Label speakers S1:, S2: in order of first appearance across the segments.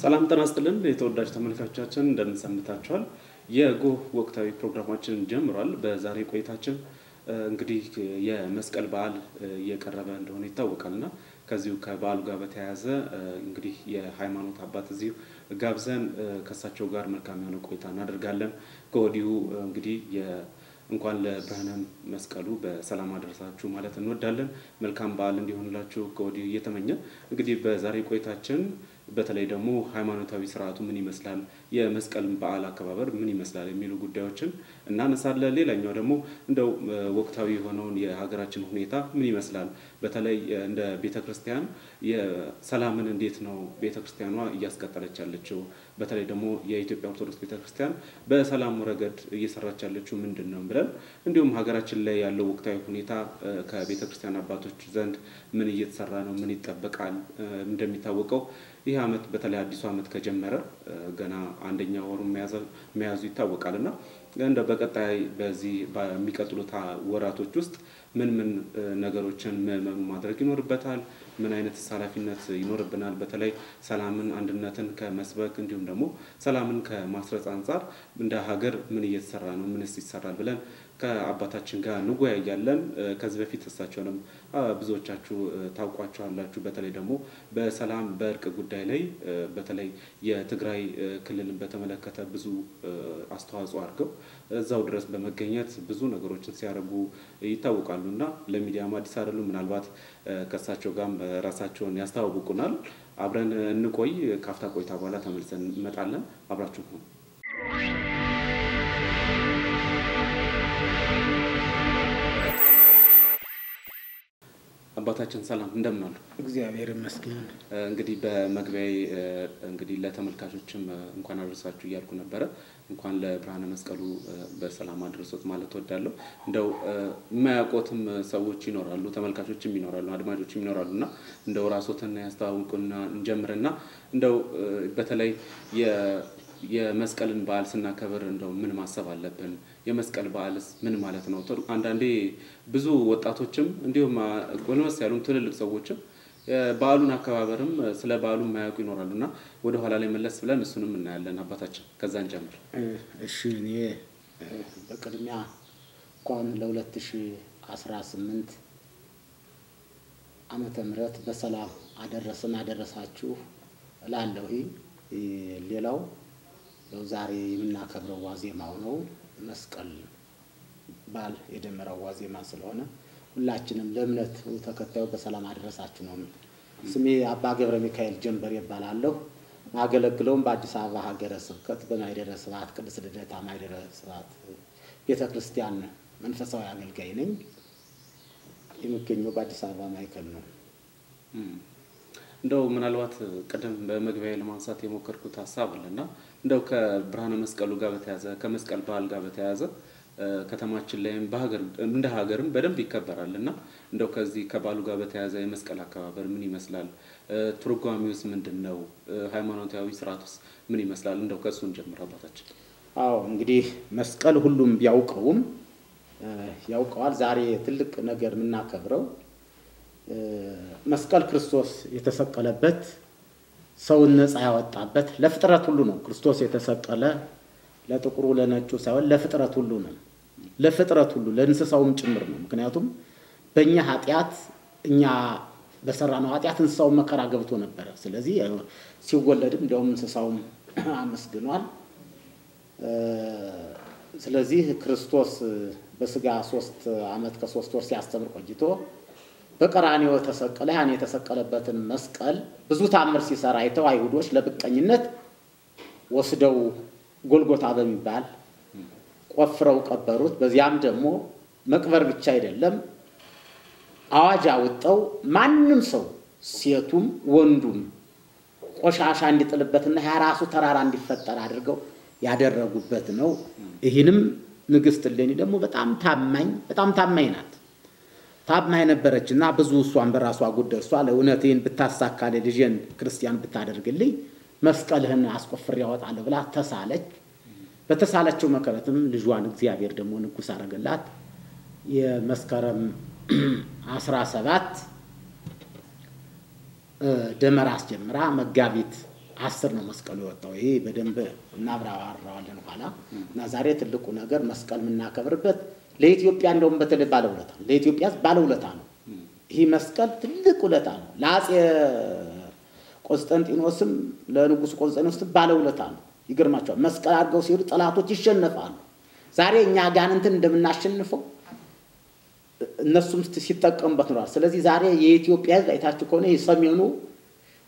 S1: ሰላም ጤና ይስጥልን የተወዳጅ ተመልካቾቻችን እንደምን ሰንብታችኋል? የጎህ ወቅታዊ ፕሮግራማችን ጀምሯል። በዛሬ ቆይታችን እንግዲህ የመስቀል በዓል እየቀረበ እንደሆነ ይታወቃልና ከዚሁ ከበዓሉ ጋር በተያያዘ እንግዲህ የሃይማኖት አባት እዚሁ ጋብዘን ከሳቸው ጋር መልካም የሆነ ቆይታ እናደርጋለን። ከወዲሁ እንግዲህ እንኳን ለብርሃነ መስቀሉ በሰላም አደረሳችሁ ማለት እንወዳለን። መልካም በዓል እንዲሆንላችሁ ከወዲሁ እየተመኘን እንግዲህ በዛሬ ቆይታችን በተለይ ደግሞ ሃይማኖታዊ ስርዓቱ ምን ይመስላል፣ የመስቀል በዓል አከባበር ምን ይመስላል የሚሉ ጉዳዮችን እናነሳለን። ሌላኛው ደግሞ እንደው ወቅታዊ የሆነውን የሀገራችን ሁኔታ ምን ይመስላል፣ በተለይ እንደ ቤተክርስቲያን የሰላምን እንዴት ነው ቤተክርስቲያኗ እያስቀጠለች ያለችው፣ በተለይ ደግሞ የኢትዮጵያ ኦርቶዶክስ ቤተክርስቲያን በሰላም ረገድ እየሰራች ያለችው ምንድነው ብለን እንዲሁም ሀገራችን ላይ ያለው ወቅታዊ ሁኔታ ከቤተክርስቲያን አባቶች ዘንድ ምን እየተሰራ ነው፣ ምን ይጠበቃል። እንደሚታወቀው ይህ አመት በተለይ አዲሱ አመት ከጀመረ ገና አንደኛ ወሩን መያዙ ይታወቃልና እንደ በቀጣይ በዚህ በሚቀጥሉት ወራቶች ውስጥ ምን ነገሮችን ማድረግ ይኖርበታል፣ ምን አይነት ኃላፊነት ይኖርብናል፣ በተለይ ሰላምን አንድነትን ከመስበክ እንዲሁም ደግሞ ሰላምን ከማስረጽ አንፃር እንደ ሀገር ምን እየተሰራ ነው፣ ምንስ ይሰራል ብለን ከአባታችን ጋር እንወያያለን። ከዚህ በፊት እሳቸውንም ብዙዎቻችሁ ታውቋቸዋላችሁ። በተለይ ደግሞ በሰላም በእርቅ ጉዳይ ላይ በተለይ የትግራይ ክልልን በተመለከተ ብዙ አስተዋጽኦ አድርገው እዛው ድረስ በመገኘት ብዙ ነገሮችን ሲያደርጉ ይታወቃሉና ለሚዲያም አዲስ አይደሉም። ምናልባት ከእሳቸው ጋር ራሳቸውን ያስተዋውቁናል። አብረን እንቆይ። ካፍታ ቆይታ በኋላ ተመልሰን እንመጣለን። አብራችሁ ሁኑ። አባታችን ሰላም እንደምን አሉ?
S2: እግዚአብሔር ይመስገን።
S1: እንግዲህ በመግቢያዬ እንግዲህ ለተመልካቾችም እንኳን አደረሳችሁ እያልኩ ነበር። እንኳን ለብርሃነ መስቀሉ በሰላም አደረሱት ማለት እወዳለሁ። እንደው የማያውቁትም ሰዎች ይኖራሉ፣ ተመልካቾችም ይኖራሉ፣ አድማጮችም ይኖራሉና እንደው ራስዎትን ያስተዋውቁና እንጀምርና እንደው በተለይ የመስቀልን በዓል ስናከብር እንደው ምን ማሰብ አለብን? የመስቀል በዓልስ ምን ማለት ነው? አንዳንዴ ብዙ ወጣቶችም እንዲሁም ጎልመስ ያሉም ትልልቅ ሰዎችም በዓሉን አከባበርም ስለ በዓሉ የማያውቁ ይኖራሉና ወደ ኋላ ላይ መለስ ብለን እሱንም እናያለን። አባታችን ከዛን ጀምር።
S2: እሺ፣ እኔ በቅድሚያ እንኳን ለ2018 ዓመተ ምህረት በሰላም አደረሳችሁ እላለሁ። ሌላው ዛሬ የምናከብረው ዋዜማው ነው። መስቀል በዓል የደመራው ዋዜማ ስለሆነ ሁላችንም ለእምነቱ ተከታዩ በሰላም አደረሳችሁ ነው። ስሜ አባ ገብረ ሚካኤል ጀንበር ይባላለሁ። ማገለግለውም በአዲስ አበባ ሀገረ ስብከት በማይደረ ስብሐት ቅድስት ልደታ ማይደረ ስብሐት ቤተክርስቲያን መንፈሳዊ አገልጋይ ነኝ። የምገኘው በአዲስ አበባ ማይከል ነው።
S1: እንደው ምናልባት ቀደም በመግቢያዬ ለማንሳት የሞከርኩት ሐሳብ አለና እንደው ከብርሃነ መስቀሉ ጋር በተያያዘ ከመስቀል በዓል ጋር በተያያዘ ከተማችን ላይም በሀገር እንደ ሀገርም በደንብ ይከበራልና እንደው ከዚህ ከበዓሉ ጋር በተያያዘ የመስቀል አከባበር ምን ይመስላል? ትርጓሜውስ ምንድነው? ሃይማኖታዊ ስርዓቱስ ምን ይመስላል? እንደው ከሱን ጀምር አባታችን።
S2: አዎ እንግዲህ መስቀል ሁሉም ቢያውቀውም ያውቀዋል። ዛሬ ትልቅ ነገር የምናከብረው መስቀል ክርስቶስ የተሰቀለበት ሰውን ነፃ ያወጣበት ለፍጥረት ሁሉ ነው። ክርስቶስ የተሰቀለ ለጥቁሩ ለነጩ ሳይሆን ለፍጥረት ሁሉ ነው። ለፍጥረት ሁሉ ለእንስሳውም ጭምር ነው። ምክንያቱም በእኛ ኃጢአት እኛ በሰራነው ኃጢአት እንስሳው መከራ ገብቶ ነበር። ስለዚህ ሲወለድም እንደውም እንስሳውም አመስግኗል። ስለዚህ ክርስቶስ በስጋ 3 ዓመት ከ3 ወር ሲያስተምር ቆይቶ በቀራንዮ ተሰቀለ። ያን የተሰቀለበትን መስቀል ብዙ ታምር ሲሰራ አይተው አይሁዶች ለብቀኝነት ወስደው ጎልጎታ በሚባል ቆፍረው ቀበሩት። በዚያም ደግሞ መቅበር ብቻ አይደለም አዋጅ አውጥተው ማንም ሰው ሴቱም ወንዱም ቆሻሻ እንዲጥልበትና ያራሱ ተራራ እንዲፈጠር አድርገው ያደረጉበት ነው። ይህንም ንግስት እሌኒ ደግሞ በጣም ታማኝ ናት። ታማኝ ነበረችና ብዙ እሷን በራሷ ጉዳይ እሷ ለእውነቴን ብታሳካለ ልጄን ክርስቲያን ብታደርግልኝ መስቀልህን አስቆፍር ያወጣለሁ ብላ ተሳለች። በተሳለችው መከረትም ልጇን እግዚአብሔር ደግሞ ንጉስ አረገላት። የመስከረም 17 ደመራ አስጀምራ መጋቢት 10 ነው መስቀሉ የወጣው። ይሄ በደንብ እናብራራዋለን ኋላ እና ዛሬ ትልቁ ነገር መስቀል የምናከብርበት ለኢትዮጵያ እንደውም በተለይ ባለውለታ ነው። ለኢትዮጵያ ባለውለታ ነው። ይሄ መስቀል ትልቅ ውለታ ነው። ለአፄ ቆስጠንጢኖስም ለንጉስ ቆስጠንጢኖስም ባለውለታ ነው። ይገርማቸዋል። መስቀል አድርገው ሲሄዱ ጠላቶች ይሸነፋሉ። ዛሬ እኛ አጋንንትን እንደምናሸንፈው እነሱም ሲጠቀሙበት ነው። ስለዚህ ዛሬ የኢትዮጵያ ሕዝብ አይታችሁ ከሆነ የሰሜኑ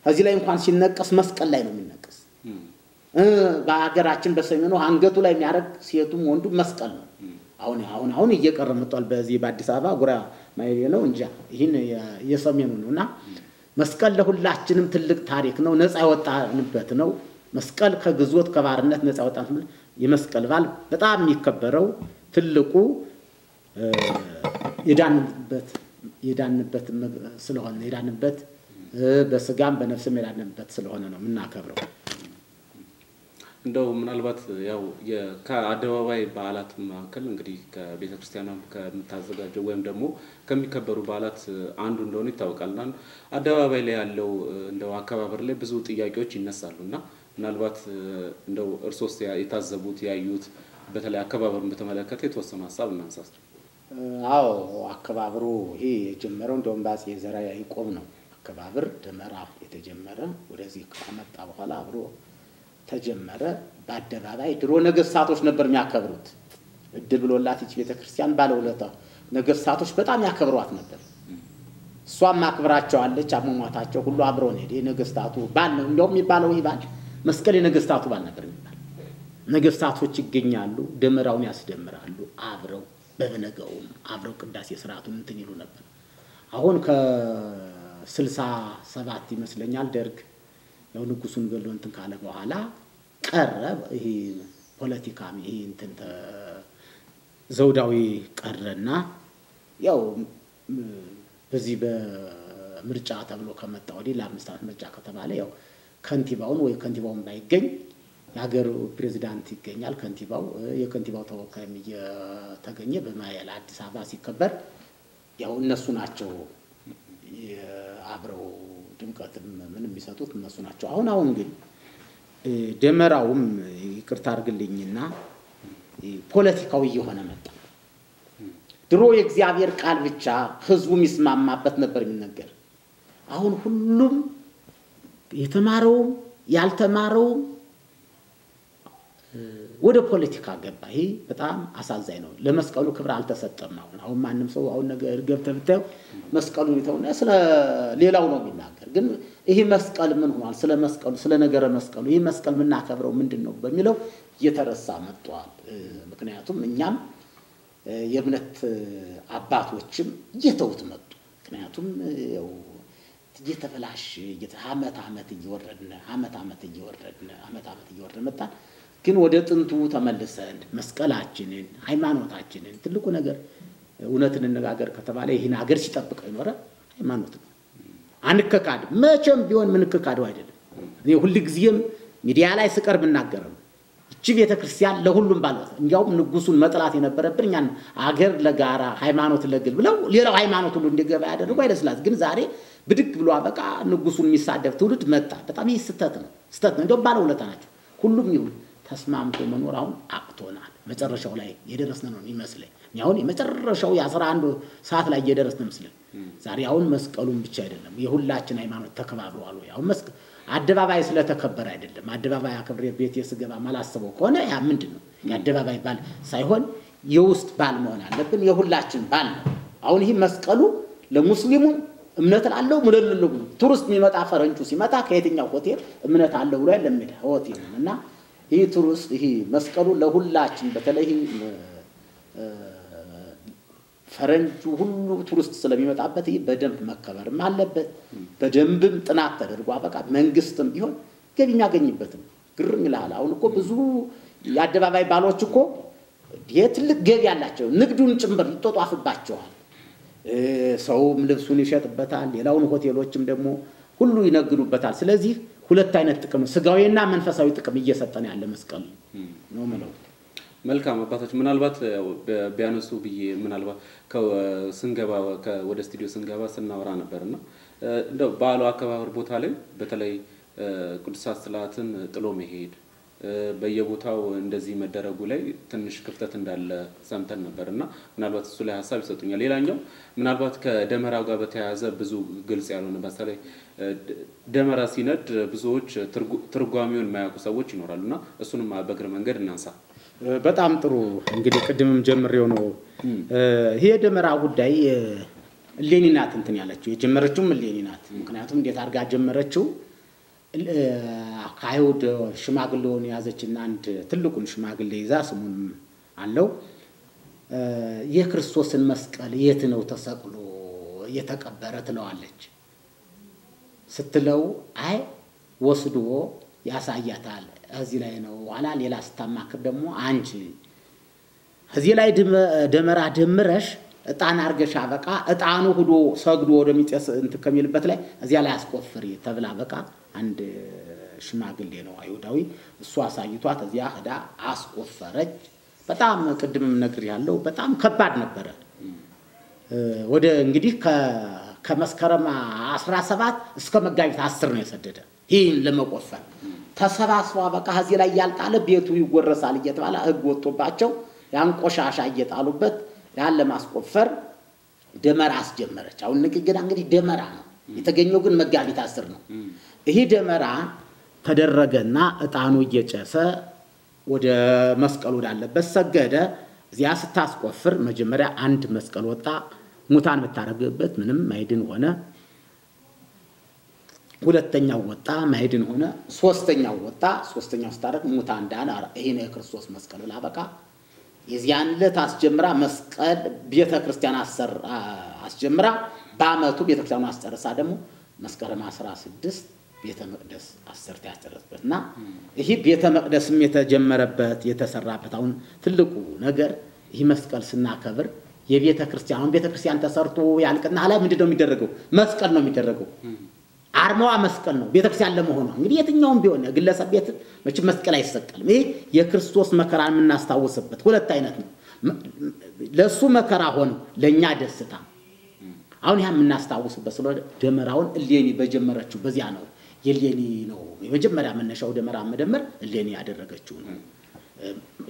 S2: እዚህ ላይ እንኳን ሲነቀስ መስቀል ላይ ነው የሚነቀስ። በአገራችን በሰሜኑ አንገቱ ላይ የሚያደርግ ሴቱም ወንዱ መስቀል ነው። አሁን እየቀረ መጥቷል። በዚህ በአዲስ አበባ ጉራ ማይሌ ነው እንጂ ይሄን የሰሜኑ ነውና መስቀል ለሁላችንም ትልቅ ታሪክ ነው። ነፃ ያወጣንበት ነው። መስቀል ከግዞት ከባርነት ነፃ ያወጣንበት የመስቀል በዓል በጣም የሚከበረው ትልቁ የዳንበት ስለሆነ የዳንበት በስጋም በነፍስም የዳንበት ስለሆነ ነው የምናከብረው።
S1: እንደው ምናልባት ያው ከአደባባይ በዓላት መካከል እንግዲህ ከቤተክርስቲያኗ ከምታዘጋጀው ወይም ደግሞ ከሚከበሩ በዓላት አንዱ እንደሆነ ይታወቃልና አደባባይ ላይ ያለው እንደው አከባበር ላይ ብዙ ጥያቄዎች ይነሳሉና ምናልባት እንደው እርሶስ የታዘቡት ያዩት በተለይ አከባበሩን በተመለከተ የተወሰነ ሐሳብ እናንሳስ።
S2: አዎ አከባበሩ ይሄ የጀመረው እንደውም በአፄ ዘርዓ ያዕቆብ ነው። አከባበር ደመራ የተጀመረ ወደዚህ ከመጣ በኋላ አብሮ ተጀመረ። በአደባባይ ድሮ ነገስታቶች ነበር የሚያከብሩት። እድል ብሎላት እቺ ቤተክርስቲያን ባለውለታ ነገስታቶች በጣም ያከብሯት ነበር። እሷም አክብራቸዋለች። አሟሟታቸው ሁሉ አብረው ነው። የነገስታቱ ባል ነው እንደውም የሚባለው ይባል መስቀል የነገስታቱ ባል ነበር የሚባል። ነገስታቶች ይገኛሉ፣ ደመራውን ያስደምራሉ፣ አብረው በበነጋውም አብረው ቅዳሴ ስርዓቱን እንትን ይሉ ነበር። አሁን ከ67 ይመስለኛል ደርግ ያው ንጉሱን ገሎ እንትን ካለ በኋላ ቀረ። ይሄ ፖለቲካም ይሄ እንትን ዘውዳዊ ቀረና ያው በዚህ በምርጫ ተብሎ ከመጣ ወዲህ ለ5 ዓመት ምርጫ ከተባለ ያው ከንቲባውን ወይ ከንቲባውን ባይገኝ የሀገር ፕሬዝዳንት ይገኛል። ከንቲባው የከንቲባው ተወካይም እየተገኘ በማያል አዲስ አበባ ሲከበር ያው እነሱ ናቸው አብረው ድምቀትም ምንም የሚሰጡት እነሱ ናቸው። አሁን ግን ደመራውም ይቅርታ አድርግልኝና ፖለቲካው እየሆነ መጣ። ድሮ የእግዚአብሔር ቃል ብቻ ህዝቡ የሚስማማበት ነበር የሚነገር። አሁን ሁሉም የተማረውም ያልተማረውም ወደ ፖለቲካ ገባ። ይሄ በጣም አሳዛኝ ነው። ለመስቀሉ ክብር አልተሰጠም። አሁን ማንም ሰው አሁን ነገር ገብተህ ብታየው መስቀሉን ይተውና ስለ ሌላው ነው የሚናገር። ግን ይሄ መስቀል ምን ሆኗል? ስለ መስቀሉ ስለ ነገረ መስቀሉ ይሄ መስቀል ምናከብረው ምንድነው በሚለው እየተረሳ መጥቷል። ምክንያቱም እኛም የእምነት አባቶችም እየተውት መጡ። ምክንያቱም ያው እየተበላሽ ዓመት እየወረድን መጣን። ግን ወደ ጥንቱ ተመልሰን መስቀላችንን ሃይማኖታችንን ትልቁ ነገር እውነትን እንነጋገር ከተባለ ይሄን ሀገር ሲጠብቅ ይኖረ ሃይማኖት ነው። አንከካድ መቼም ቢሆን ምን ከካደው አይደለም። እኔ ሁሉ ጊዜም ሚዲያ ላይ ስቀርብ እናገረው እቺ ቤተክርስቲያን ለሁሉም ባልወጣ እንዲያውም ንጉሱን መጥላት የነበረብን ያን ሀገር ለጋራ ሃይማኖት ለግል ብለው ሌላው ሃይማኖት ሁሉ እንዲገባ ያደረጉ አይደስላት። ግን ዛሬ ብድግ ብሎ አበቃ ንጉሱን የሚሳደብ ትውልድ መጣ። በጣም ይሄ ስተት ነው እንደው ባለውለታ ናቸው። ሁሉም ይሁን ተስማምቶ መኖር አሁን አቅቶናል። መጨረሻው ላይ የደረስን ነው ይመስለኝ። አሁን የመጨረሻው የ11 ሰዓት ላይ እየደረስን መስለን ዛሬ አሁን መስቀሉን ብቻ አይደለም የሁላችን ሃይማኖት ተከባብሯል ወይ? አሁን መስቀል አደባባይ ስለተከበረ አይደለም። አደባባይ አክብሬ ቤት የስገባ ማላስበው ከሆነ ያ ምንድነው? የአደባባይ ባል ሳይሆን የውስጥ ባል መሆን አለብን። የሁላችን ባል ነው። አሁን ይሄ መስቀሉ ለሙስሊሙ እምነት አለው ሙለልሉ ቱሪስት የሚመጣ ፈረንጁ ሲመጣ ከየትኛው ሆቴል እምነት አለው ብሎ ለምን ሆቴል እና ይሄ ቱሪስት ይሄ መስቀሉ ለሁላችን በተለይ ፈረንጁ ሁሉ ቱሪስት ስለሚመጣበት ይሄ በደንብ መከበርም አለበት። በደንብም ጥናት ተደርጎ አበቃ መንግስትም ቢሆን ገቢ የሚያገኝበት ነው። ግርም ይላል። አሁን እኮ ብዙ የአደባባይ ባሎች እኮ የትልቅ ገቢ ያላቸው ንግዱን ጭምር ይጧጧፍባቸዋል። ሰውም ልብሱን ይሸጥበታል። ሌላውን ሆቴሎችም ደግሞ ሁሉ ይነግዱበታል። ስለዚህ ሁለት አይነት ጥቅም ስጋዊና መንፈሳዊ ጥቅም እየሰጠን ያለ መስቀል ነው ማለት ነው።
S1: መልካም አባታችን ምናልባት ቢያነሱ ብዬ ምናልባት ከስንገባ ወደ ስቱዲዮ ስንገባ ስናወራ ነበርና እንደው ባሉ አከባበር ቦታ ላይ በተለይ ቅዱሳት ስዕላትን ጥሎ መሄድ በየቦታው እንደዚህ መደረጉ ላይ ትንሽ ክፍተት እንዳለ ሰምተን ነበርና ምናልባት እሱ ላይ ሐሳብ ይሰጡኛል። ሌላኛው ምናልባት ከደመራው ጋር በተያያዘ ብዙ ግልጽ ያልሆነ በተለይ ደመራ ሲነድ ብዙዎች ትርጓሜውን የማያውቁ ሰዎች ይኖራሉና እሱንም በእግረ መንገድ እናንሳ።
S2: በጣም ጥሩ እንግዲህ ቅድምም ጀምሬው ነው ይሄ ደመራ ጉዳይ እሌኒ ናት እንትን ያለችው የጀመረችው እሌኒ ናት። ምክንያቱም እንዴት አድርጋ ጀመረችው ከአይሁድ ሽማግሌውን ያዘችና አንድ ትልቁን ሽማግሌ ይዛ ስሙን አለው የክርስቶስን መስቀል የት ነው ተሰቅሎ የተቀበረ ትለዋለች። ስትለው አይ ወስዶ ያሳያታል እዚህ ላይ ነው ኋላ ሌላ ስታማክር ደግሞ አንቺ እዚህ ላይ ደመራ ደምረሽ እጣን አርገሽ አበቃ እጣኑ ሁሉ ሰግዶ ወደሚጤስ እንት ከሚልበት ላይ እዚያ ላይ አስቆፍሪ ተብላ በቃ አንድ ሽማግሌ ነው አይሁዳዊ እሱ አሳይቷት እዚያ ሄዳ አስቆፈረች። በጣም ቅድምም ነግሬያለሁ በጣም ከባድ ነበር። ወደ እንግዲህ ከመስከረም 17 እስከ መጋቢት 10 ነው የሰደደ ይሄን ለመቆፈር ተሰባስባ በቃ እዚህ ላይ ያልጣለ ቤቱ ይወረሳል እየተባለ ህግ ወጥቶባቸው ያን ቆሻሻ እየጣሉበት ያለ ማስቆፈር ደመራ አስጀመረች። አሁን ንግግር እንግዲህ ደመራ ነው የተገኘው ግን መጋቢት 10 ነው። ይሄ ደመራ ተደረገና እጣኑ እየጨሰ ወደ መስቀሉ ዳለበት ሰገደ። እዚያ ስታስቆፍር መጀመሪያ አንድ መስቀል ወጣ ሙታን መታረግበት ምንም ማይድን ሆነ። ሁለተኛው ወጣ ማይድን ሆነ። ሶስተኛው ወጣ ሶስተኛው ስታረግ ሙታን ዳን። ይሄ ነው የክርስቶስ መስቀል ብላ በቃ የዚያን ዕለት አስጀምራ መስቀል ቤተክርስቲያን አስጀምራ በአመቱ ቤተክርስቲያኑ አስጨርሳ ደግሞ መስከረም 16 ቤተ መቅደስ አሰርታ ያስጨረሰበትና ይሄ ቤተ መቅደስም የተጀመረበት የተሰራበት አሁን ትልቁ ነገር ይሄ መስቀል ስናከብር የቤተክርስቲያኑን ቤተክርስቲያን ተሰርቶ ያልቅና አላ ምንድነው የሚደረገው መስቀል ነው የሚደረገው። አርማዋ መስቀል ነው ቤተክርስቲያን ለመሆኑ እንግዲህ የትኛውም ቢሆን ግለሰብ ቤት መቼ መስቀል አይሰቀልም። ይሄ የክርስቶስ መከራን የምናስታውስበት ሁለት አይነት ነው። ለሱ መከራ ሆነ ለኛ ደስታ አሁን ያ የምናስታውስበት ስለሆነ ደመራውን እሌኒ በጀመረችው በዚያ ነው የእሌኒ ነው የመጀመሪያ መነሻው ደመራ መደመር እሌኒ ያደረገችው ነው።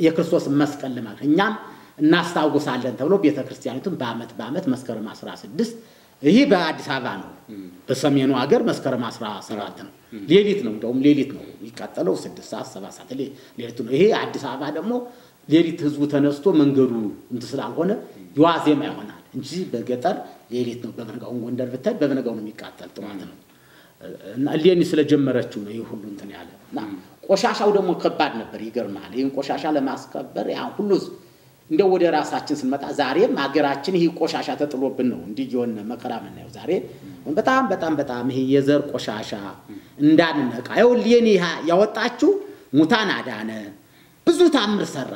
S2: የክርስቶስ መስቀል ለማለት እኛም እናስታውሳለን ተብሎ ቤተክርስቲያኒቱን በአመት መስከረም 16 ይሄ በአዲስ አበባ ነው። በሰሜኑ ሀገር መስከረም 17 ነው ሌሊት ነው እንደውም ሌሊት ነው ይቃጠለው 6 ሰዓት 7 ሰዓት ሌሊት ነው። ይሄ አዲስ አበባ ደግሞ ሌሊት ህዝቡ ተነስቶ መንገዱ እንት ስላልሆነ ይዋዜማ ይሆናል እንጂ በገጠር ሌሊት ነው። በመንጋው ጎንደር ብታይ በመንጋው ነው የሚቃጠል ጥዋት ነው። እና እሌኒ ስለጀመረችው ነው ይሄ ሁሉ እንትን ያለና ቆሻሻው ደግሞ ከባድ ነበር ይገርማል። ይሄን ቆሻሻ ለማስከበር ያ ሁሉ እንደው ወደ ራሳችን ስንመጣ ዛሬም ሀገራችን ይሄ ቆሻሻ ተጥሎብን ነው እንዲጆን መከራ ምናየው ዛሬ በጣም ይሄ የዘር ቆሻሻ እንዳንነቃ ያው እሌኒ ያወጣችው ሙታን አዳነ ብዙ ታምር ሰራ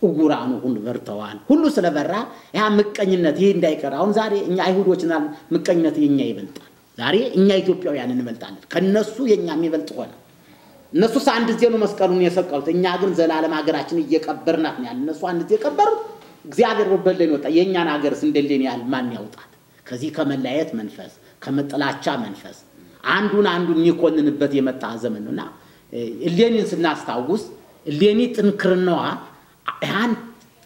S2: እጉራኑ ሁሉ በርተዋል ሁሉ ስለበራ ያ ምቀኝነት ይሄ እንዳይቀር አሁን ዛሬ እኛ አይሁዶችና ምቀኝነት የኛ ይበልጣል። ዛሬ እኛ ኢትዮጵያውያን እንበልጣለን ከነሱ የኛ የሚበልጥ ሆነ። እነሱ አንድ ጊዜ ነው መስቀሉን የሰቀሉት እኛ ግን ዘላለም ሀገራችን እየቀበርናት ነው ያለ። እነሱ አንድ ጊዜ ቀበሩት እግዚአብሔር ወበለኝ ወጣ። የኛን ሀገርስ እንደሌኒ ያል ማን ያውጣት ከዚህ ከመላየት መንፈስ ከመጥላቻ መንፈስ አንዱን የሚኮንንበት የመጣ ዘመን ነውና እሌኒን ስናስታውስ እሌኒ ጥንክርናዋ ያን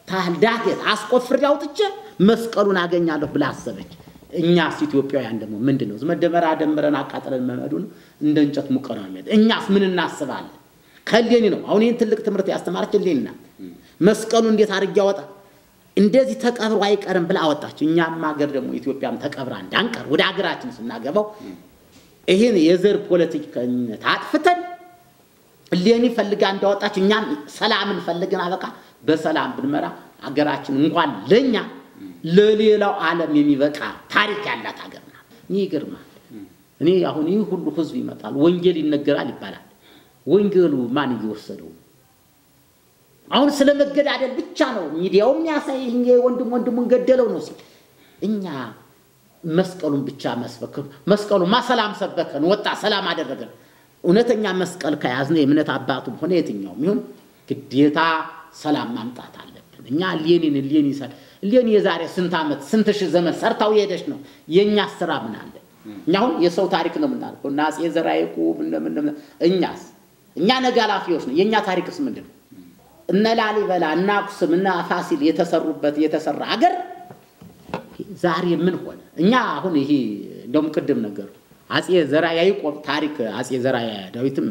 S2: ታልዳት አስቆፍር ያውጥቼ መስቀሉን አገኛለሁ ብላ አሰበች። እኛስ ኢትዮጵያውያን ደግሞ ምንድነው ዘመደመራ ደምረን አቃጥለን መመዱን እንደ እንጨት ሙቀራው ነው። እኛስ ምን እናስባለን ከእሌኒ ነው። አሁን ይሄን ትልቅ ትምህርት ያስተማረች እሌኒ ናት። መስቀሉ እንዴት አድርጋ ያወጣ እንደዚህ ተቀብሮ አይቀርም ብላ አወጣች። እኛም ሀገር ደግሞ ኢትዮጵያም ተቀብራ እንዳንቀር ወደ ሀገራችን ስናገባው ይሄን የዘር ፖለቲካነት አጥፍተን እሌኒ ፈልጋ እንዳወጣች እኛም ሰላምን ፈልገን አበቃ በሰላም ብንመራ ሀገራችን እንኳን ለኛ ለሌላው ዓለም የሚበቃ ታሪክ ያላት ሀገር ናት። ይገርማል። እኔ አሁን ይሄ ሁሉ ህዝብ ይመጣል ወንጌል ይነገራል ይባላል። ወንጌሉ ማን ይወሰደው? አሁን ስለመገዳደል ብቻ ነው ሚዲያው የሚያሳይ እንጂ ወንድሙን ገደለው ነው ሲል እኛ መስቀሉን ብቻ መስበክ መስቀሉ ማሰላም ሰበከን ወጣ ሰላም አደረገን። እውነተኛ መስቀል ከያዝነ የእምነት አባቱም ሆነ የትኛው ይሁን ግዴታ ሰላም ማምጣት አለብን። እኛ እሌኒ የዛሬ ስንት ዓመት ስንት ሺህ ዘመን ሰርታው ሄደች ነው የኛ ስራ ምን አለ እኛ አሁን የሰው ታሪክ ነው የምናልፈው እና አፄ ዘርዓ ያዕቆብ እኛ ነገ ኃላፊዎች ነው የኛ ታሪክስ ምንድነው እነ ላሊበላ እና አክሱም እና ፋሲል የተሰራ ሀገር ዛሬ ምን ሆነ እኛ አሁን ይሄ እንደውም ቅድም ነገሩ አፄ ዘርዓ ያዕቆብ ታሪክ አፄ ዘርዓ ዳዊትም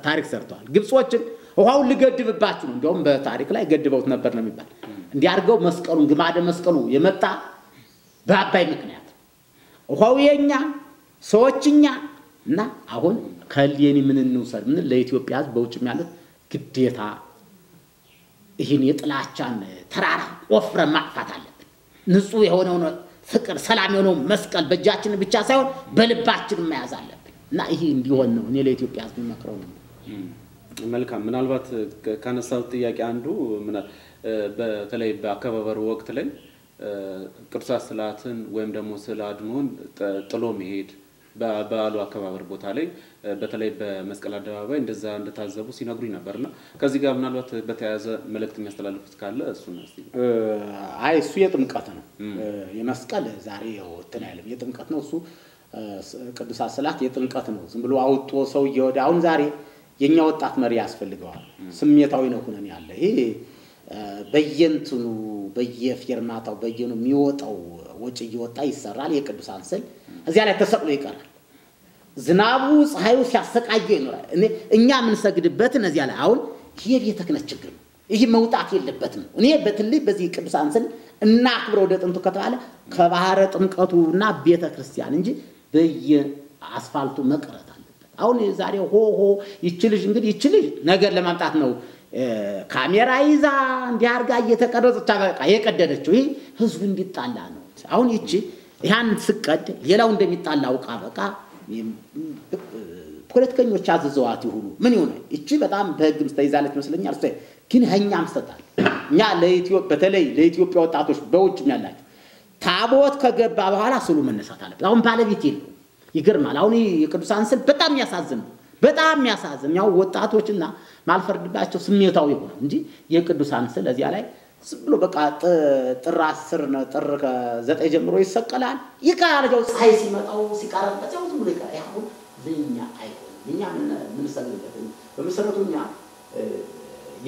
S2: ታሪክ ሰርተዋል ግብጾችን ውሃውን ልገድብባችሁ ነው እንደውም በታሪክ ላይ ገድበውት ነበር ነው የሚባል እንዲያርገው መስቀሉን ግማደ መስቀሉ የመጣ በአባይ ምክንያት ውሃው የኛ ሰዎችኛ እና አሁን ከልየኒ ምን እንውሰድ ምን ለኢትዮጵያ በውጭም ያሉት ግዴታ ይሄን የጥላቻን ተራራ ወፍረ ማጥፋት አለብን ንጹህ የሆነው ፍቅር ሰላም የሆነው መስቀል በእጃችን ብቻ ሳይሆን በልባችን መያዝ አለብን እና ይሄ እንዲሆን ነው እኔ ለኢትዮጵያ ሕዝብ መክረው ነው
S1: መልካም ምናልባት ካነሳው ጥያቄ አንዱ በተለይ በአከባበሩ ወቅት ላይ ቅዱሳት ስዕላትን ወይም ደግሞ ስዕለ አድኖን ጥሎ መሄድ በበዓሉ አከባበር ቦታ ላይ በተለይ በመስቀል አደባባይ እንደዛ እንደታዘቡ ሲነግሩኝ ነበርና ከዚህ ጋር ምናልባት በተያያዘ መልእክት የሚያስተላልፉት ካለ እሱን እስቲ
S2: እሱ የጥምቀት ነው የመስቀል ዛሬ እንትን አይደለም የጥምቀት ነው እሱ ቅዱሳት ስዕላት የጥምቀት ነው ዝም ብሎ አውጦ ሰው ይወዳ አሁን ዛሬ የኛ ወጣት መሪ ያስፈልገዋል ስሜታዊ ነው ሆነን ያለ ይሄ በየንቱኑ በየፊርማታው በየኑ የሚወጣው ወጪ ይወጣ ይሰራል የቅዱሳን ስዕል እዚያ ላይ ተሰቅሎ ይቀራል ዝናቡ ፀሐዩ ሲያሰቃየው ይኖራል እኛ ምን ሰግድበት እዚያ ላይ አሁን ይሄ ቤተ ክህነት ችግር ነው ይሄ መውጣት የለበትም እኔ በትልይ በዚህ ቅዱሳን ስዕል እና አክብረው ወደ ጥንቱ ከተባለ ከባህረ ጥምቀቱና ቤተ ክርስቲያን እንጂ በየአስፋልቱ መቅረት አለበት አሁን ዛሬ ሆ ይችልሽ እንግዲህ ይችልሽ ነገር ለማምጣት ነው ካሜራ ይዛ እንዲያርጋ እየተቀረጸች አበቃ የቀደደችው ይሄ ህዝቡ እንዲጣላ ነው አሁን ይቺ ያን ስቀድ ሌላው እንደሚጣላው በቃ ፖለቲከኞች አዝዘዋት ይሁኑ ምን ይሆነ እቺ በጣም በህግም ተይዛለች መስለኛል ግን ሀኛም ሰጣል እኛ በተለይ ለኢትዮጵያ ወጣቶች በውጭም ያላችሁ ታቦት ከገባ በኋላ ስሉ መነሳት አለበት አሁን ባለቤት ይለው ይገርማል አሁን የቅዱሳን ስዕል በጣም ያሳዝን ያው ወጣቶችና ማልፈርድባቸው ስሜታው ይሆን እንጂ የቅዱሳን ስዕል እዚያ ላይ ዝም ብሎ በቃ ጥር 10 ነው ጥር ከ9 ጀምሮ ይሰቀላል ይቃርገው ፀሐይ ሲመጣው ሲቃረበት ያው ዝም ብሎ ይቃር ያው ለኛ አይሆን እኛ ምን ሰግደበት በመሰረቱኛ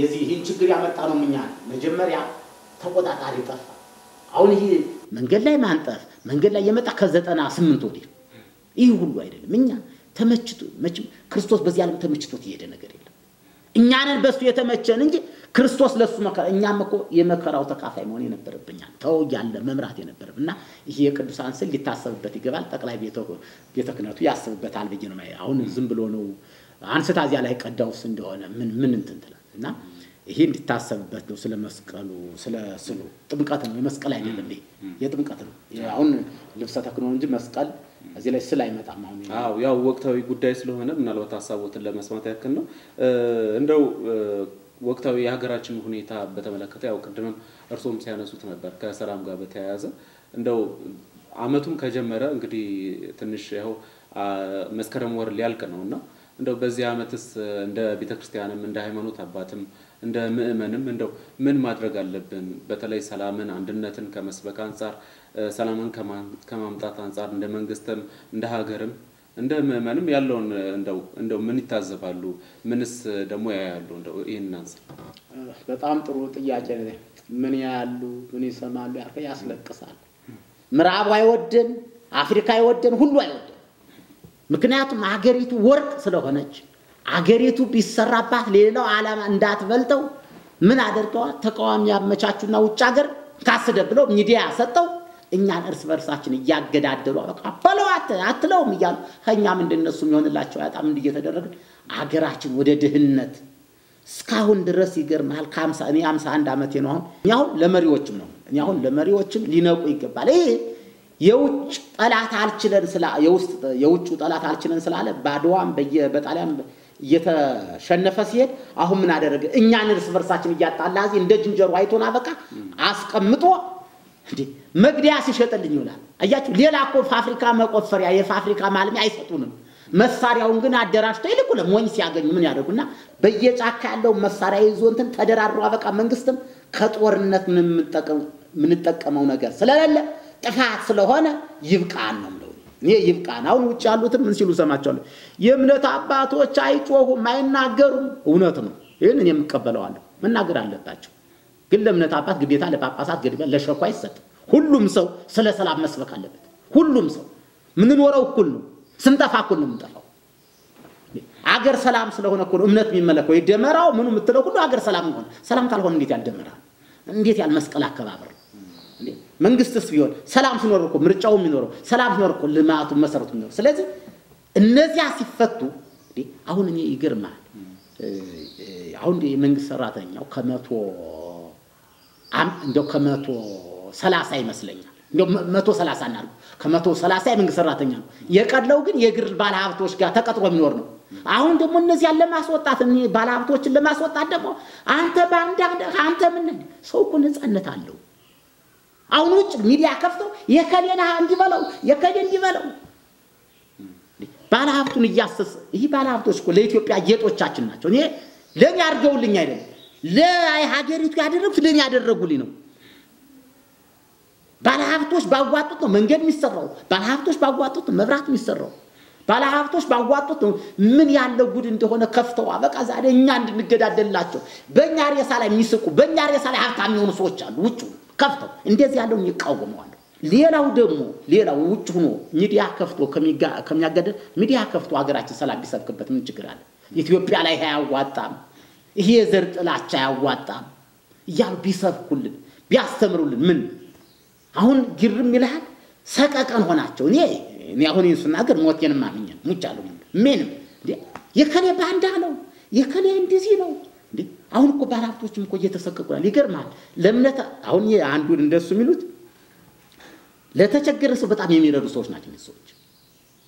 S2: የዚህን ችግር ያመጣ ነው እኛ መጀመሪያ ተቆጣጣሪ ጠፋ አሁን ይሄ መንገድ ላይ ማንጠፍ መንገድ ላይ የመጣ ከ98 ወዲህ ይሄ ሁሉ አይደለም እኛ ተመችቶ መቼም ክርስቶስ በዚህ ዓለም ተመችቶት ይሄደ ነገር የለም እኛንን በሱ የተመቸን እንጂ ክርስቶስ ለሱ መከራ እኛም እኮ የመከራው ተካፋይ መሆን የነበረብኛል ተው ያለ መምራት የነበረብና ይሄ የቅዱሳን ስዕል ሊታሰብበት ይገባል ጠቅላይ ቤተ ክህነቱ ያስብበታል ብዬ ነው አሁን ዝም ብሎ ነው አንስታ እዚያ ላይ ቀዳውስ እንደሆነ ምን እንትንተላልና ይሄ እንዲታሰብበት ነው ስለ መስቀሉ ስለ ስሉ ጥምቀት ነው የመስቀል አይደለም የጥምቀት ነው አሁን ልብሰ ተክህኖ እንጂ መስቀል እዚህ ላይ ስለ አይመጣም አሁን
S1: ያው ወቅታዊ ጉዳይ ስለሆነ ምናልባት ሐሳቦትን ለመስማት ያክል ነው እንደው ወቅታዊ የሀገራችን ሁኔታ በተመለከተ ያው ቅድምም እርሶም ሲያነሱት ነበር ከሰላም ጋር በተያያዘ እንደው አመቱም ከጀመረ እንግዲህ ትንሽ ያው መስከረም ወር ሊያልቅ ነውና እንደው በዚህ አመትስ እንደ ቤተክርስቲያንም እንደ ሃይማኖት አባትም እንደ ምእመንም እንደው ምን ማድረግ አለብን በተለይ ሰላምን አንድነትን ከመስበክ አንፃር ሰላምን ከማምጣት አንፃር እንደ መንግስትም እንደ ሀገርም እንደ ምእመንም ያለውን እንደው ምን ይታዘባሉ ምንስ ደግሞ ያያሉ እንደው ይሄን አንፃ
S2: በጣም ጥሩ ጥያቄ ነው ምን ያያሉ ምን ይሰማሉ ያስለቅሳል ምዕራብ አይወደን አፍሪካ አይወደን ሁሉ አይወደን ምክንያቱም ሀገሪቱ ወርቅ ስለሆነች ሀገሪቱ ቢሰራባት ሌላው ዓለም እንዳትበልጠው ምን አደርገዋል ተቃዋሚ ያመቻቹና ውጭ ሀገር ካስደብለው ሚዲያ ሰጠው እኛን እርስ በርሳችን ያገዳደሉ በቃ ፈለዋት አትለውም ይያሉ ከኛም እንደነሱ የሚሆንላቸው ያጣም እንዲየተደረገ ሀገራችን ወደ ድህነት እስካሁን ድረስ ይገርማል ከ51 አመቴ ነው አሁን ለመሪዎችም ነው አሁን ለመሪዎችም ሊነቁ ይገባል ይሄ የውጭ ጠላት አልችለን የውጭ ጠላት አልችለን ስላለ ባድዋም በጣሊያን እየተሸነፈ ሲሄድ አሁን ምን አደረገ እኛን እርስ በርሳችን ያጣላዚ እንደ ጅንጀሮ አይቶና በቃ አስቀምጦ እንዴ መግዲያ ሲሸጥልኝ ይውላል አያችሁ ሌላ እኮ ፋብሪካ መቆፈሪያ የፋብሪካ ማልሚ አይሰጡንም መሳሪያውን ግን አደራጅተው ይልቁለ ሞኝ ሲያገኙ ምን ያደርጉና በየጫካ ያለው መሳሪያ ይዞ እንትን ተደራድሮ አበቃ መንግስትም ከጦርነት ምን ተጠቀመው ነገር ስለሌለ ጥፋት ስለሆነ ይብቃን ነው እኔ ይብቃን አሁን ውጭ ያሉትም ምን ሲሉ ሰማቸዋለሁ የእምነት አባቶች አይጮሁም አይናገሩም እውነት ነው ይሄን እኔ የምቀበለዋለሁ መናገር አለባቸው ግን ለእምነት አባት ግዴታ ለጳጳሳት ግዴታ ለሸኳ አይሰጥ ሁሉም ሰው ስለ ሰላም መስበክ አለበት ሁሉም ሰው ምን ኖረው እኩል ነው ስንጠፋ እኩል ነው የምንጠፋው አገር ሰላም ስለሆነ እኮ እምነት የሚመለከው ይደመራው ምኑ የምትለው ሁሉ አገር ሰላም ሆነ ሰላም ካልሆነ እንዴት ያልደመራል እንዴት ያልመስቀል አከባበር እንዴ መንግስትስ ቢሆን ሰላም ሲኖር እኮ ምርጫው የሚኖረው ሰላም ሲኖር እኮ ልማቱ መሰረቱ ነው ስለዚህ እነዚያ ሲፈቱ እንዴ አሁን እኔ ይገርማል አሁን የመንግስት ሰራተኛው ከመቶ 30 ይመስለኛል እንደው 130 እናርጉ ከ130 የመንግስት ሰራተኛ ነው የቀለው ግን የግል ባለሀብቶች ጋር ተቀጥሮ የሚኖር ነው አሁን ደግሞ እነዚህ ያለ ማስወጣት እኔ ባለሀብቶችን ለማስወጣት ደግሞ አንተ ባንዳ አንተ ምን ሰው እኮ ነፃነት አለው አሁን ውጭ ሚዲያ ከፍተው የከሌና እንዲበለው የከሌ እንዲበለው ባለሀብቱን እያሰሰ ይሄ ባለሀብቶች እኮ ለኢትዮጵያ ጌጦቻችን ናቸው እኔ ለኛ አርገውልኝ አይደለም ለሀገሪቱ ያደረጉት ለኛ ያደረጉልኝ ነው ባለሀብቶች ባዋጡት ነው መንገድ የሚሰራው ባለሀብቶች ባዋጡት መብራት የሚሰራው ባለሀብቶች ባዋጡት ምን ያለው ጉድ እንደሆነ ከፍተው አበቃ ዛሬ እኛ እንድንገዳደላቸው በእኛ ሬሳ ላይ የሚስቁ በእኛ ሬሳ ላይ ሀብታም የሆኑ ሰዎች አሉ ውጭ ከፍተው እንደዚህ ያለው ይቃወማሉ ሌላው ደግሞ ሌላው ውጭ ሆኖ ሚዲያ ከፍቶ ከሚያገደል ሚዲያ ከፍቶ ሀገራችን ሰላም ቢሰብክበት ምን ችግር አለ ኢትዮጵያ ላይ ያዋጣም ይሄ ዘር ጥላቻ ያዋጣም ያው ቢሰብኩልን ቢያስተምሩልን ምን አሁን ግርም ይላል ሰቀቀን ሆናቸው እኔ አሁን ይስናገር ሞቴን ማምኛል ሙጫለው ምንም የከሌ ባንዳ ነው የከሌ እንደዚህ ነው እንዴ አሁን እኮ ባለሀብቶችም እኮ እየተሰቀቁናል ይገርማል ለምነት አሁን አንዱን እንደሱ የሚሉት ለተቸገረ ሰው በጣም የሚረዱ ሰዎች ናቸው ሰዎች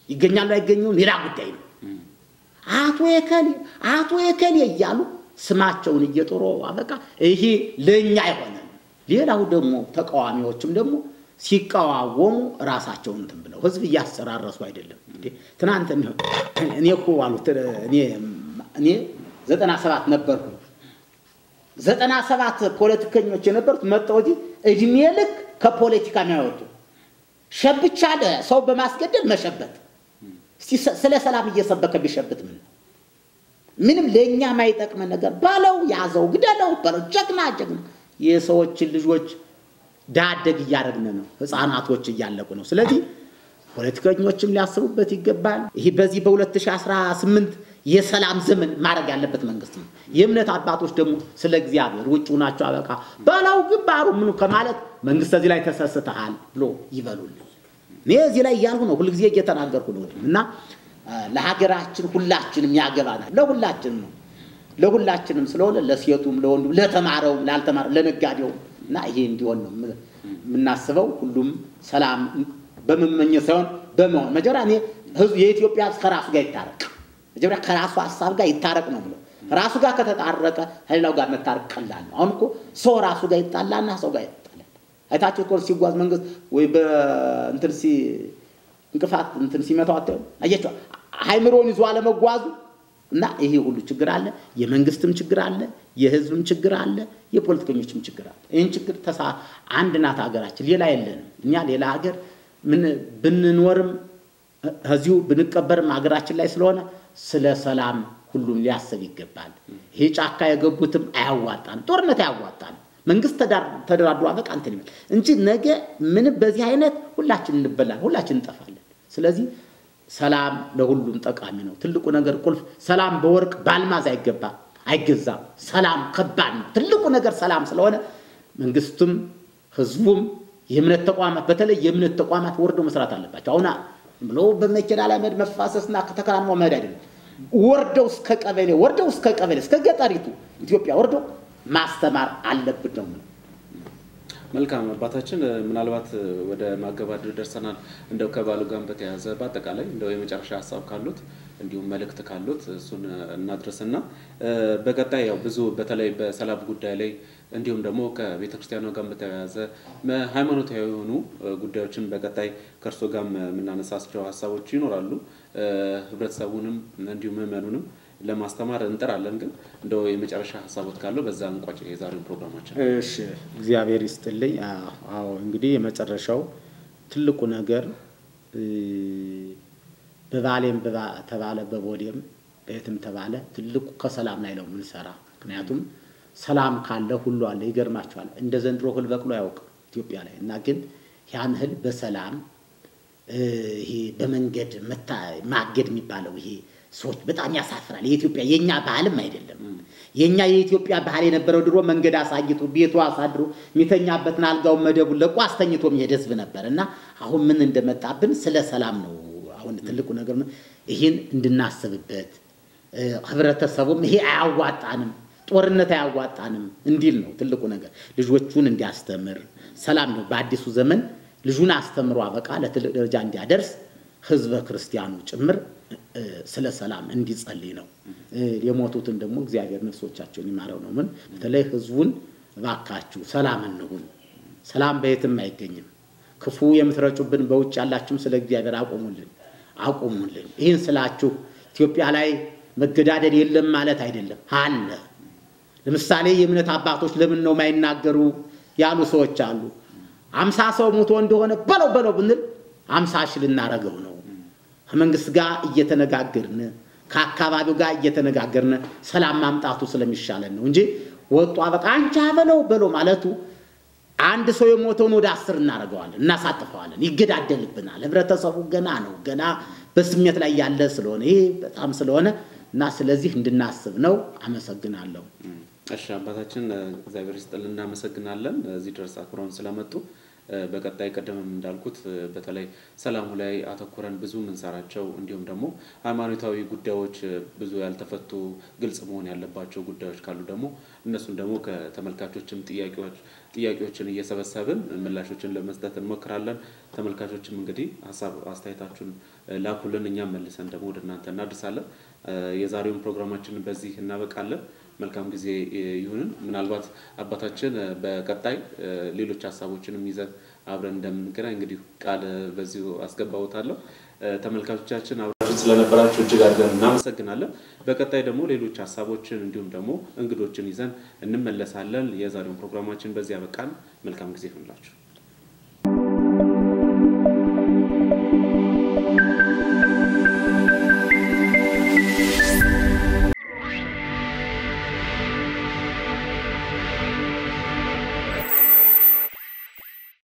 S2: ይገኛሉ አይገኙም ሌላ ጉዳይ ነው አቶ የከሌ እያሉ ስማቸውን እየጦሩ አበቃ ይሄ ለኛ አይሆንም ሌላው ደግሞ ተቃዋሚዎችም ደግሞ ሲቃወሙ ራሳቸውን እንትን ብለው ህዝብ ያሰራራሱ አይደለም እንዴ ትናንት እኔ እኮ አሉት እኔ 97 ነበርኩ 97 ፖለቲከኞች የነበሩት መጣውጂ እድሜ ልክ ከፖለቲካ የሚያወጡ ሸብቻለ ሰው በማስገደል መሸበት ስለ ሰላም እየሰበከ ቢሸበት ምንም ለኛ ማይጠቅም ነገር ባለው ያዘው ግደለው በረጀግና የሰዎች ልጆች ዳደግ ያያረግነ ነው ህፃናቶች እያለቁ ነው ስለዚህ ፖለቲከኞችም ሊያስቡበት ይገባል ይሄ በዚህ በ2018 የሰላም ዘመን ማድረግ ያለበት መንግስት ነው የእምነት አባቶች ደግሞ ስለ እግዚአብሔር ውጭው ናቸው አበቃ ባላው ግባሩ ምን ከማለት መንግስት እዚህ ላይ ተሰስተሃል ብሎ ይበሉልኝ እኔ እዚህ ላይ ያልሁ ነው ሁሉ ጊዜ እየተናገርኩ ነው እና ለሀገራችን ሁላችንም ያገባናል ለሁላችንም ስለሆነ ለሴቱም ለወንዱም ለተማረውም ላልተማረው ለነጋዴው እና ይሄ እንዲሆን ነው ምናስበው ሁሉም ሰላም በመመኘት ሳይሆን በመሆን መጀመሪያ እኔ ህዝብ የኢትዮጵያ ከራሱ ጋር ይታረቅ መጀመሪያ ከራሱ ሐሳብ ጋር ይታረቅ ነው ብሎ ራሱ ጋር ከተጣረቀ ሌላው ጋር መታረቅ ቀላል ነው አሁን እኮ ሰው ራሱ ጋር ይጣላና ሰው ጋር ይጣላል አይታችሁ እኮ ሲጓዝ መንግስት ወይ በእንትን እንቅፋት እንትን ሲመታው አያችሁ ሃይምሮን ይዞ አለመጓዙ እና ይሄ ሁሉ ችግር አለ የመንግስትም ችግር አለ የህዝብም ችግር አለ የፖለቲከኞችም ችግር አለ ይሄን ችግር አንድ ናት ሀገራችን ሌላ የለንም እኛ ሌላ ሀገር ምን ብንኖርም እዚሁ ብንቀበርም ሀገራችን ላይ ስለሆነ ስለ ሰላም ሁሉም ሊያስብ ይገባል ይሄ ጫካ የገቡትም አያዋጣን ጦርነት አያዋጣን መንግስት ተደራድሮ አበቃ እንትን ይመል እንጂ ነገ ምን በዚህ አይነት ሁላችን እንበላለን ሁላችን እንጠፋለን ስለዚህ ሰላም ለሁሉም ጠቃሚ ነው ትልቁ ነገር ቁልፍ ሰላም በወርቅ ባልማዝ አይገዛም ሰላም ከባድ ነው ትልቁ ነገር ሰላም ስለሆነ መንግስቱም ህዝቡም የእምነት ተቋማት በተለይ የእምነት ተቋማት ወርዶ መስራት አለባቸው አሁን ብሎ በመኪና ላይ መፋሰስና ከተከራንሞ መሄድ አይደለም ወርደው እስከ ቀበሌ እስከ ገጠሪቱ ኢትዮጵያ ወርደው ማስተማር አለበት ነው
S1: መልካም አባታችን ምናልባት ወደ ማገባደድ ደርሰናል እንደው ከባሉ ጋር በተያያዘ በአጠቃላይ እንደው የመጨረሻ ሐሳብ ካሉት እንዲሁም መልእክት ካሉት እሱን እናድርስና በቀጣይ ያው ብዙ በተለይ በሰላም ጉዳይ ላይ እንዲሁም ደግሞ ከቤተክርስቲያኗ ጋር በተያያዘ ሃይማኖታዊ የሆኑ ጉዳዮችን በቀጣይ ከርሶ ጋር ምናነሳስቸው ሐሳቦች ይኖራሉ ህብረተሰቡንም እንዲሁም ምዕመኑንም ለማስተማር እንጠራለን ግን እንደው የመጨረሻ ሐሳቦት ካለው በዛ እንቋጭ የዛሬው ፕሮግራማችን
S2: እሺ እግዚአብሔር ይስጥልኝ አዎ እንግዲህ የመጨረሻው ትልቁ ነገር በባሌም ተባለ በቦዴም በየትም ተባለ ትልቁ ከሰላም ላይ ነው ምንሰራ ምክንያቱም ሰላም ካለ ሁሉ አለ ይገርማችኋል እንደ ዘንድሮ ሁሉ በቅሎ ያውቅ ኢትዮጵያ ላይ እና ግን ያን ህል በሰላም ይሄ በመንገድ ማገድ የሚባለው ይሄ ሰዎች በጣም ያሳፍራል የኢትዮጵያ የኛ ባህልም አይደለም የኛ የኢትዮጵያ ባህል የነበረው ድሮ መንገድ አሳይቶ ቤቱ አሳድሮ ሚተኛበትን አልጋው መደቡ ለቆ አስተኝቶ የሚሄድ ህዝብ ነበርና አሁን ምን እንደመጣብን ስለ ሰላም ነው አሁን ትልቁ ነገር ነው ይሄን እንድናስብበት ህብረተሰቡም ይሄ አያዋጣንም ጦርነት አያዋጣንም እንዲል ነው ትልቁ ነገር ልጆቹን እንዲያስተምር ሰላም ነው በአዲሱ ዘመን ልጁን አስተምሮ አበቃ ለትልቅ ደረጃ እንዲያደርስ ህዝበ ክርስቲያኑ ጭምር ስለ ሰላም እንዲጸልይ ነው የሞቱትን ደግሞ እግዚአብሔር ነፍሶቻቸውን ይማረው ነው ምን በተለይ ህዝቡን ባካችሁ ሰላም እንሁን ሰላም በየትም አይገኝም ክፉ የምትረጩብን በውጭ ያላችሁም ስለ እግዚአብሔር አቆሙልን ይሄን ስላችሁ ኢትዮጵያ ላይ መገዳደል የለም ማለት አይደለም አለ ለምሳሌ የእምነት አባቶች ለምን ነው ማይናገሩ ያሉ ሰዎች አሉ 50 ሰው ሞቶ እንደሆነ በለው ብንል 50 ሺህ ልናረገው ነው ከመንግስት ጋር እየተነጋገርን ከአካባቢው ጋር እየተነጋገርን ሰላም ማምጣቱ ስለሚሻለን ነው እንጂ ወጡ አበቃ አንቻ በለው ማለቱ አንድ ሰው የሞተውን ወደ 10 እናረጋዋለን እናሳጥፈዋለን ይገዳደልብናል ህብረተሰቡ ገና በስሜት ላይ ያለ ስለሆነ ይሄ በጣም ስለሆነ እና ስለዚህ እንድናስብ ነው አመሰግናለሁ
S1: እሺ አባታችን እግዚአብሔር ይስጥልን እናመሰግናለን እዚህ ድረስ አክብረውን ስለመጡ በቀጣይ ቀደምም እንዳልኩት በተለይ ሰላሙ ላይ አተኩረን ብዙ ምንሰራቸው እንዲሁም ደግሞ ሃይማኖታዊ ጉዳዮች ብዙ ያልተፈቱ ግልጽ መሆን ያለባቸው ጉዳዮች ካሉ ደግሞ እነሱን ደግሞ ከተመልካቾችም ጥያቄዎችን እየሰበሰብን ምላሾችን ለመስጠት እንሞክራለን ተመልካቾችም እንግዲህ ሐሳብ አስተያየታችሁን ላኩልን እኛም መልሰን ደግሞ ወደ እናንተ እናደርሳለን የዛሬውን ፕሮግራማችንን በዚህ እናበቃለን መልካም ጊዜ ይሁን ምናልባት አባታችን በቀጣይ ሌሎች ሐሳቦችንም ይዘን አብረን እንደምንገናኝ እንግዲህ ቃል በዚሁ አስገባውታለሁ ተመልካቾቻችን አብራችሁ ስለነበራችሁ እጅግ አድርገን እናመሰግናለን በቀጣይ ደግሞ ሌሎች ሐሳቦችን እንዲሁም ደግሞ እንግዶችን ይዘን እንመለሳለን የዛሬውን ፕሮግራማችን በዚህ ያበቃን መልካም ጊዜ ይሁንላችሁ